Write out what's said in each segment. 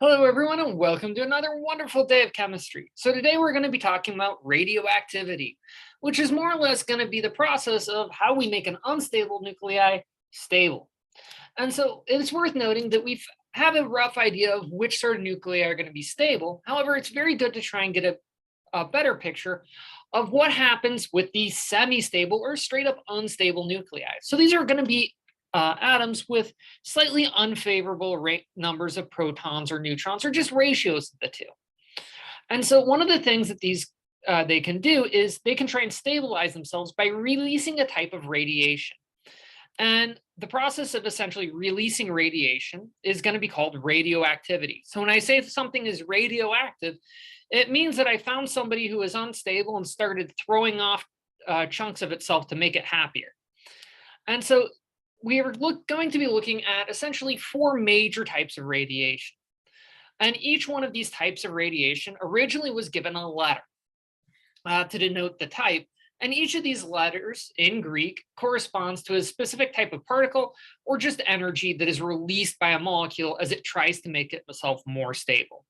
Hello, everyone, and welcome to another wonderful day of chemistry. So today we're going to be talking about radioactivity, which is more or less going to be the process of how we make an unstable nuclei stable. And so it's worth noting that we have a rough idea of which sort of nuclei are going to be stable. However, it's very good to try and get a better picture of what happens with these semi-stable or straight up unstable nuclei. So these are going to be atoms with slightly unfavorable numbers of protons or neutrons, or just ratios of the two. And so one of the things that these they can do is they can try and stabilize themselves by releasing a type of radiation. And the process of essentially releasing radiation is going to be called radioactivity. So when I say something is radioactive, it means that I found somebody who is unstable and started throwing off chunks of itself to make it happier. And so we are going to be looking at essentially four major types of radiation. And each one of these types of radiation originally was given a letter to denote the type. And each of these letters in Greek corresponds to a specific type of particle or just energy that is released by a molecule as it tries to make itself more stable.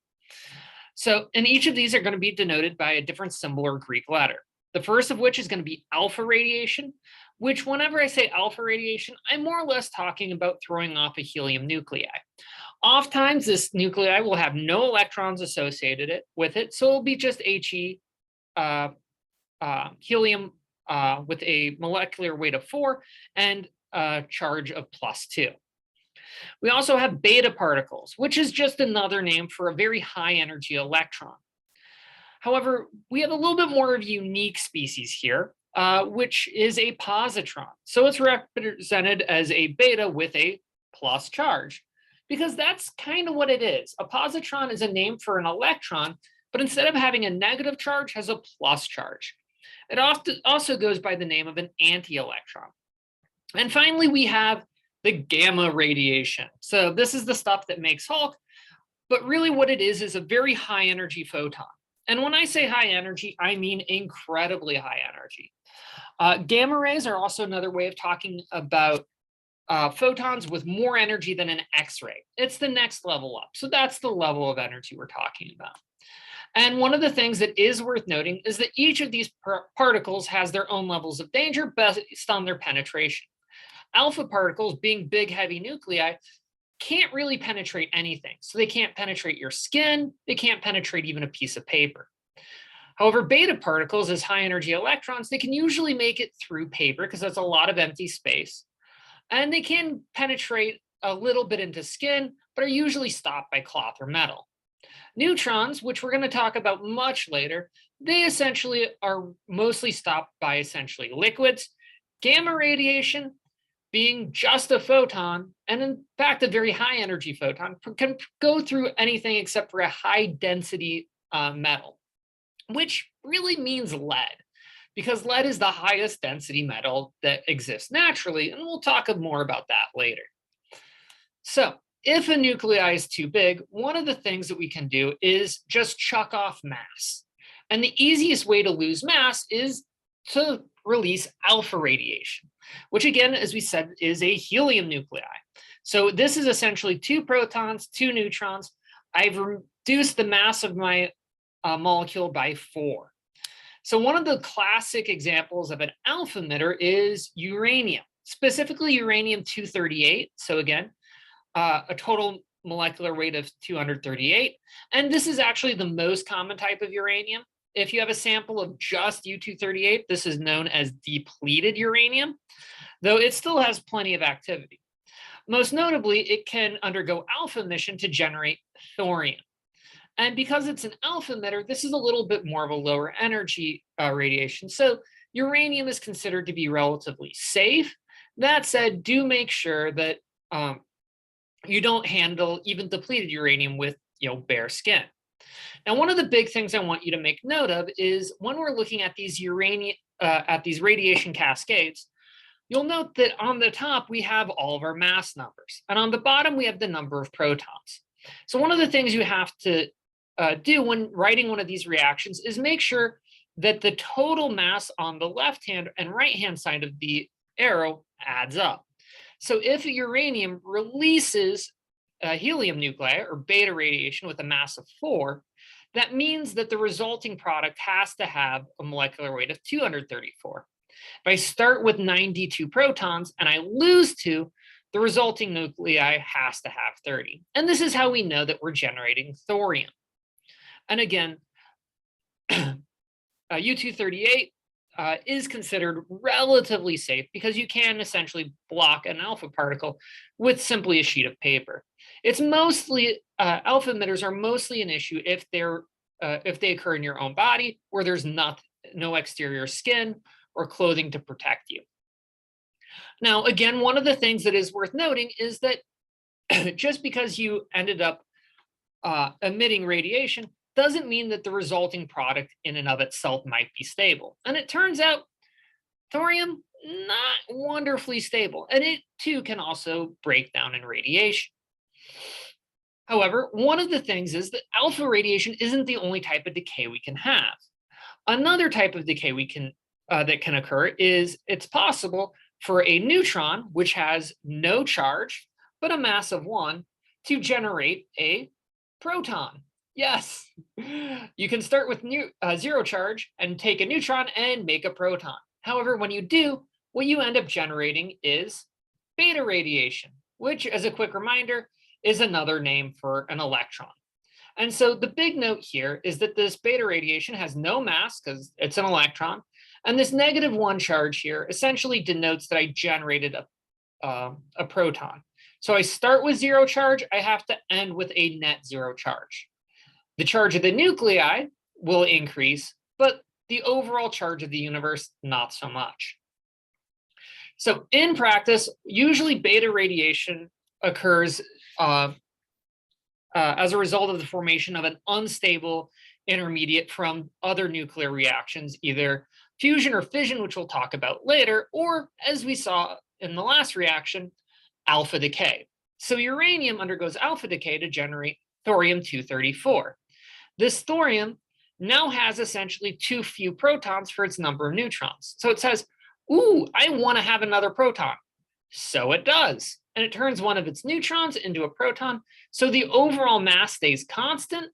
So, and each of these are going to be denoted by a different symbol or Greek letter. The first of which is going to be alpha radiation, which whenever I say alpha radiation, I'm more or less talking about throwing off a helium nuclei. Oftentimes, this nuclei will have no electrons associated with it, so it'll be just He, helium with a molecular weight of 4 and a charge of +2. We also have beta particles, which is just another name for a very high energy electron. However, we have a little bit more of a unique species here, which is a positron. So it's represented as a beta with a plus charge, because that's kind of what it is. A positron is a name for an electron, but instead of having a negative charge, has a plus charge. It often also goes by the name of an anti-electron. And finally, we have the gamma radiation. So this is the stuff that makes Hulk, but really what it is a very high energy photon. And when I say high energy, I mean incredibly high energy. Gamma rays are also another way of talking about photons with more energy than an X-ray. It's the next level up. So that's the level of energy we're talking about. And one of the things that is worth noting is that each of these particles has their own levels of danger based on their penetration. Alpha particles, being big, heavy nuclei, can't really penetrate anything. So they can't penetrate your skin. They can't penetrate even a piece of paper. However, beta particles, as high energy electrons, they can usually make it through paper because that's a lot of empty space. And they can penetrate a little bit into skin, but are usually stopped by cloth or metal. Neutrons, which we're going to talk about much later, they essentially are mostly stopped by essentially liquids. Gamma radiation, being just a photon, and in fact, a very high energy photon, can go through anything except for a high density metal, which really means lead, because lead is the highest density metal that exists naturally, and we'll talk more about that later. So if a nuclei is too big, one of the things that we can do is just chuck off mass. And the easiest way to lose mass is to release alpha radiation, which again, as we said, is a helium nuclei. So this is essentially 2 protons, 2 neutrons. I've reduced the mass of my molecule by 4. So one of the classic examples of an alpha emitter is uranium, specifically uranium-238. So again, a total molecular weight of 238. And this is actually the most common type of uranium. If you have a sample of just U-238, this is known as depleted uranium, though it still has plenty of activity. Most notably, it can undergo alpha emission to generate thorium. And because it's an alpha emitter, this is a little bit more of a lower energy radiation. So uranium is considered to be relatively safe. That said, do make sure that you don't handle even depleted uranium with bare skin. Now, one of the big things I want you to make note of is when we're looking at these radiation cascades, you'll note that on the top we have all of our mass numbers, and on the bottom we have the number of protons. So one of the things you have to do when writing one of these reactions is make sure that the total mass on the left hand and right hand side of the arrow adds up. So if uranium releases helium nuclei or beta radiation with a mass of 4, that means that the resulting product has to have a molecular weight of 234. If I start with 92 protons and I lose 2, the resulting nuclei has to have 30. And this is how we know that we're generating thorium. And again, U-238 is considered relatively safe because you can essentially block an alpha particle with simply a sheet of paper. It's mostly alpha emitters are mostly an issue if they occur in your own body where there's no exterior skin or clothing to protect you. Now, again, one of the things that is worth noting is that just because you ended up emitting radiation doesn't mean that the resulting product in and of itself might be stable. And it turns out thorium, not wonderfully stable, and it too can also break down in radiation. However, one of the things is that alpha radiation isn't the only type of decay we can have. Another type of decay that can occur is it's possible for a neutron, which has no charge but a mass of 1, to generate a proton. Yes, you can start with 0 charge and take a neutron and make a proton. However, when you do, what you end up generating is beta radiation, which, as a quick reminder, is another name for an electron. And so the big note here is that this beta radiation has no mass because it's an electron, and this -1 charge here essentially denotes that I generated a proton. So I start with 0 charge, I have to end with a net 0 charge. The charge of the nuclei will increase, but the overall charge of the universe, not so much. So in practice, usually beta radiation occurs as a result of the formation of an unstable intermediate from other nuclear reactions, either fusion or fission, which we'll talk about later, or as we saw in the last reaction, alpha decay. So uranium undergoes alpha decay to generate thorium-234. This thorium now has essentially too few protons for its number of neutrons. So it says, ooh, I want to have another proton. So it does. And it turns one of its neutrons into a proton. So the overall mass stays constant,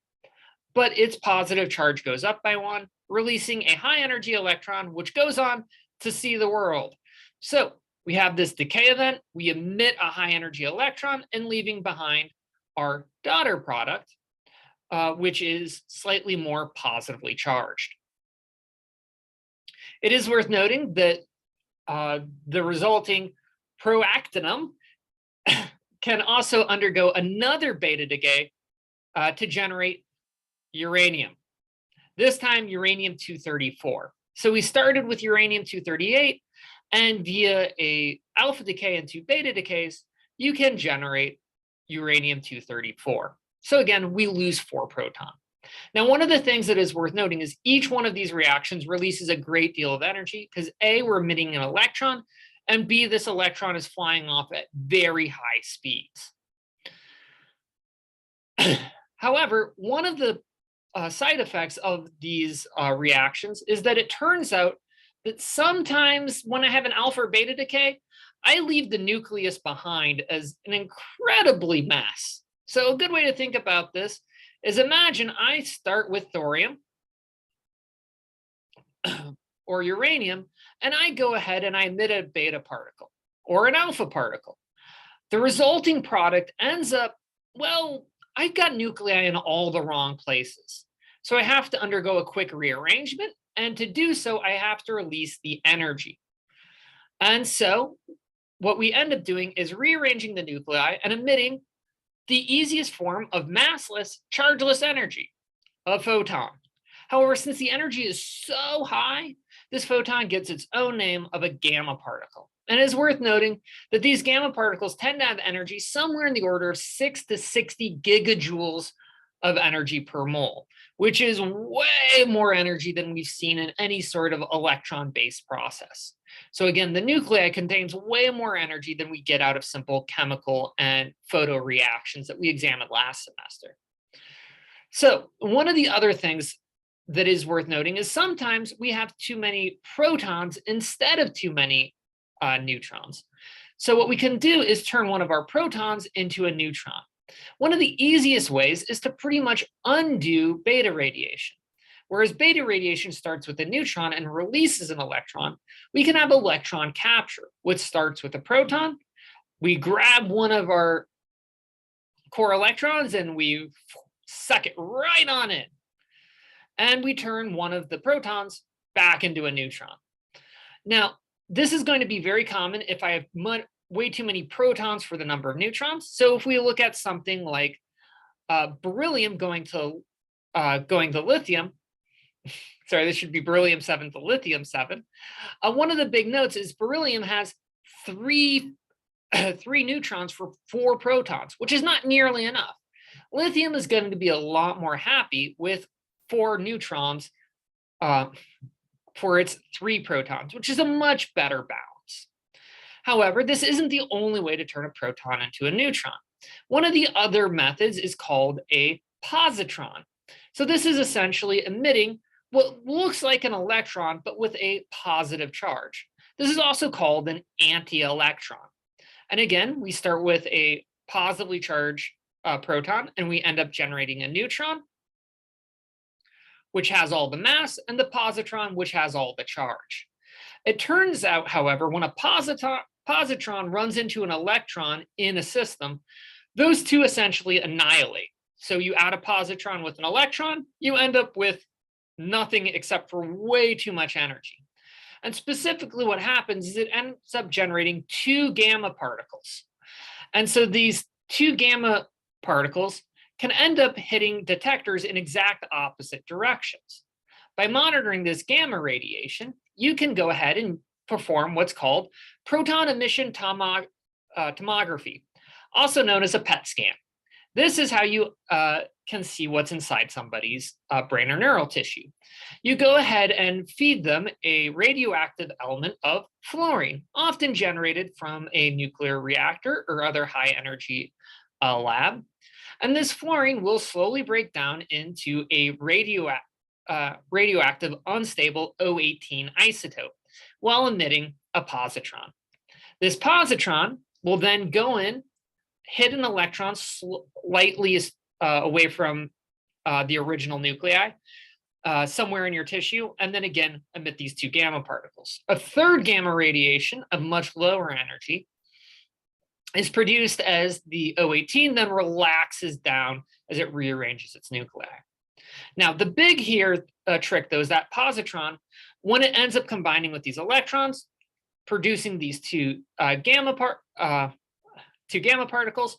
but its positive charge goes up by 1, releasing a high energy electron, which goes on to see the world. So we have this decay event, we emit a high energy electron and leaving behind our daughter product, which is slightly more positively charged. It is worth noting that the resulting proactinum can also undergo another beta decay to generate uranium. This time, uranium-234. So we started with uranium-238, and via a alpha decay and 2 beta decays, you can generate uranium-234. So again, we lose 4 protons. Now, one of the things that is worth noting is each one of these reactions releases a great deal of energy because A, we're emitting an electron, and B, this electron is flying off at very high speeds. However, one of the side effects of these reactions is that it turns out that sometimes when I have an alpha or beta decay, I leave the nucleus behind as an incredibly mass. So a good way to think about this is imagine I start with thorium or uranium, and I go ahead and I emit a beta particle or an alpha particle. The resulting product ends up, well, I've got nuclei in all the wrong places. So I have to undergo a quick rearrangement, and to do so, I have to release the energy. And so what we end up doing is rearranging the nuclei and emitting the easiest form of massless, chargeless energy, a photon. However, since the energy is so high, this photon gets its own name of a gamma particle. And it is worth noting that these gamma particles tend to have energy somewhere in the order of 6 to 60 gigajoules of energy per mole, which is way more energy than we've seen in any sort of electron-based process. So again, the nuclei contains way more energy than we get out of simple chemical and photo reactions that we examined last semester. So one of the other things that is worth noting is sometimes we have too many protons instead of too many neutrons. So what we can do is turn one of our protons into a neutron. One of the easiest ways is to pretty much undo beta radiation. Whereas beta radiation starts with a neutron and releases an electron, we can have electron capture, which starts with a proton. We grab one of our core electrons and we suck it right on in. And we turn one of the protons back into a neutron. Now, this is going to be very common if I have way too many protons for the number of neutrons. So if we look at something like beryllium going to lithium, sorry, this should be beryllium 7 to lithium 7. One of the big notes is beryllium has three neutrons for 4 protons, which is not nearly enough. Lithium is going to be a lot more happy with 4 neutrons for its 3 protons, which is a much better balance. However, this isn't the only way to turn a proton into a neutron. One of the other methods is called a positron. So this is essentially emitting what looks like an electron, but with a positive charge. This is also called an anti-electron. And again, we start with a positively charged proton, and we end up generating a neutron, which has all the mass, and the positron, which has all the charge. It turns out, however, when a positron runs into an electron in a system, those two essentially annihilate. So you add a positron with an electron, you end up with nothing except for way too much energy. And specifically what happens is it ends up generating 2 gamma particles. And so these 2 gamma particles can end up hitting detectors in exact opposite directions. By monitoring this gamma radiation, you can go ahead and perform what's called proton emission tomography, also known as a PET scan. This is how you can see what's inside somebody's brain or neural tissue. You go ahead and feed them a radioactive element of fluorine, often generated from a nuclear reactor or other high energy lab. And this fluorine will slowly break down into a radioactive unstable O18 isotope while emitting a positron. This positron will then go in, hit an electron slightly away from the original nuclei, somewhere in your tissue, and then again emit these 2 gamma particles. A third gamma radiation of much lower energy is produced as the O18 then relaxes down as it rearranges its nuclei. Now, the big trick though is that positron, when it ends up combining with these electrons, producing these 2 gamma particles,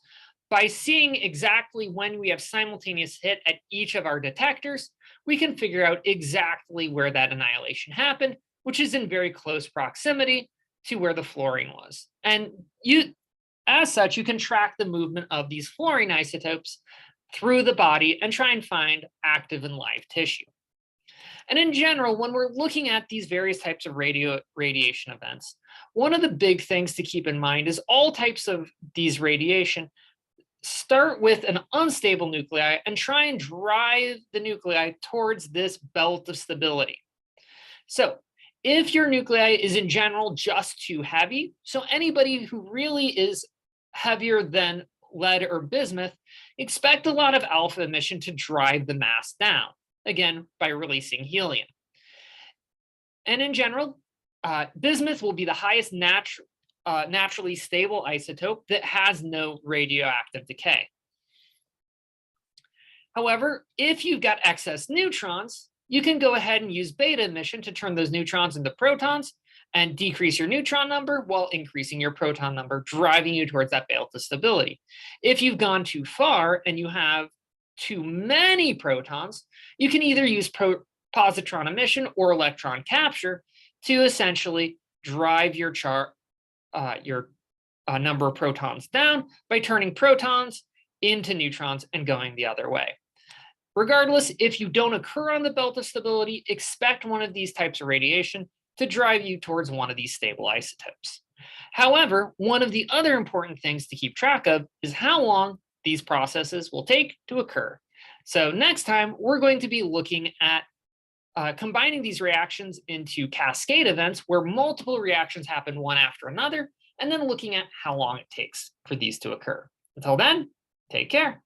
by seeing exactly when we have simultaneous hit at each of our detectors, we can figure out exactly where that annihilation happened, which is in very close proximity to where the fluorine was. And as such, you can track the movement of these fluorine isotopes through the body and try and find active and live tissue. And in general, when we're looking at these various types of radiation events, one of the big things to keep in mind is all types of these radiation start with an unstable nuclei and try and drive the nuclei towards this belt of stability. So if your nuclei is in general just too heavy, so anybody who really is heavier than lead or bismuth, expect a lot of alpha emission to drive the mass down, again, by releasing helium. And in general, bismuth will be the highest naturally stable isotope that has no radioactive decay. However, if you've got excess neutrons, you can go ahead and use beta emission to turn those neutrons into protons and decrease your neutron number while increasing your proton number, driving you towards that belt of stability. If you've gone too far and you have too many protons, you can either use positron emission or electron capture to essentially drive your number of protons down by turning protons into neutrons and going the other way. Regardless, if you don't occur on the belt of stability, expect one of these types of radiation to drive you towards one of these stable isotopes. However, one of the other important things to keep track of is how long these processes will take to occur. So next time, we're going to be looking at combining these reactions into cascade events where multiple reactions happen one after another, and then looking at how long it takes for these to occur. Until then, Take care.